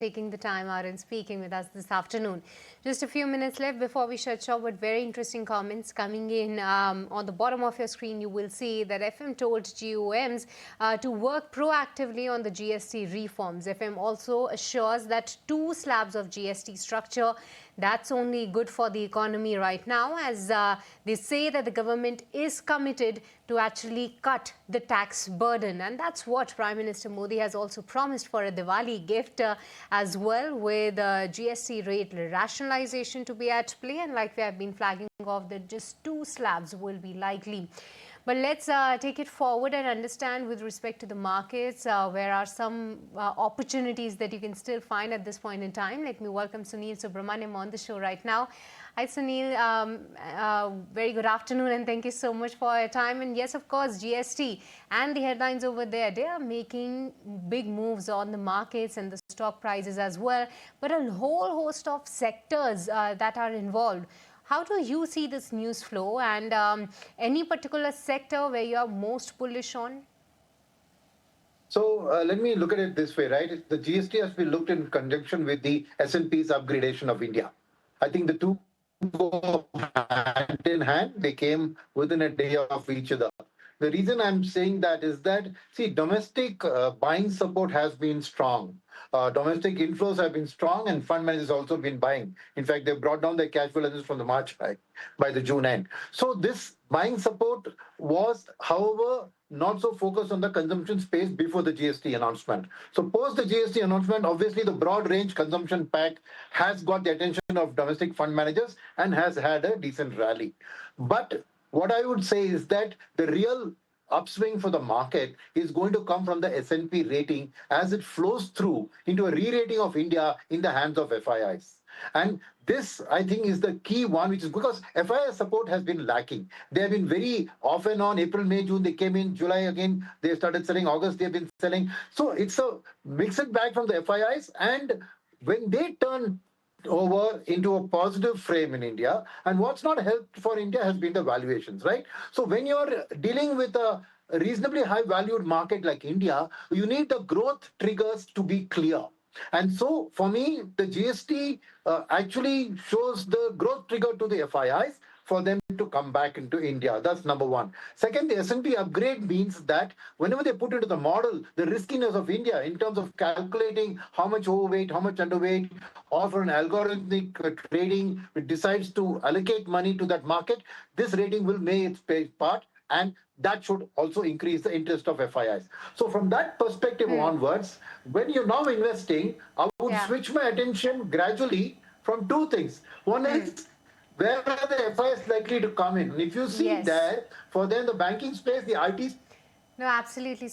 taking the time out and speaking with us this afternoon. Just a few minutes left before we shut shop, with very interesting comments coming in. On the bottom of your screen, you will see that FM told GOMs to work proactively on the GST reforms. FM also assures that 2 slabs of GST structure, that's only good for the economy right now, as they say that the government is committed to actually cut the tax burden. And that's what Prime Minister Modi has also promised for a Diwali gift as well, with GST rate rationalization to be at play. And like we have been flagging off, that just 2 slabs will be likely. But let's take it forward and understand with respect to the markets, where are some opportunities that you can still find at this point in time. Let me welcome Sunil Subramaniam on the show right now. Hi Sunil, very good afternoon and thank you so much for your time. And yes, of course, GST and the headlines over there, they are making big moves on the markets and the stock prices as well. But a whole host of sectors that are involved. How do you see this news flow, and any particular sector where you are most bullish on? So let me look at it this way, right? The GST has been looked in conjunction with the S&P's upgradation of India. I think the two go hand in hand. They came within a day of each other. The reason I'm saying that is that, see, domestic buying support has been strong. Domestic inflows have been strong, and fund managers also been buying. In fact, they brought down their cash balances from the March high by the June end. So this buying support was, however, not so focused on the consumption space before the GST announcement. So post the GST announcement, obviously the broad range consumption pack has got the attention of domestic fund managers and has had a decent rally. But what I would say is that the real upswing for the market is going to come from the S&P rating as it flows through into a re-rating of India in the hands of FIIs. And this, I think, is the key one, which is because FII support has been lacking. They have been very off and on. April, May, June, they came in. July again, they started selling. August, they've been selling. So it's a mixed bag from the FIIs. And when they turn over into a positive frame in India, and what's not helped for India has been the valuations, right? So when you're dealing with a reasonably high valued market like India, you need the growth triggers to be clear. And so for me, the GST actually shows the growth trigger to the FIIs for them to come back into India. That's number one. Second, the S&P upgrade means that whenever they put into the model the riskiness of India in terms of calculating how much overweight, how much underweight, or for an algorithmic trading, it decides to allocate money to that market, this rating will make its part, and that should also increase the interest of FIIs. So from that perspective onwards, when you're now investing, I would switch my attention gradually from two things. One is, where are the FIIs likely to come in? And if you see there, for them, the banking space, the IT. No, absolutely.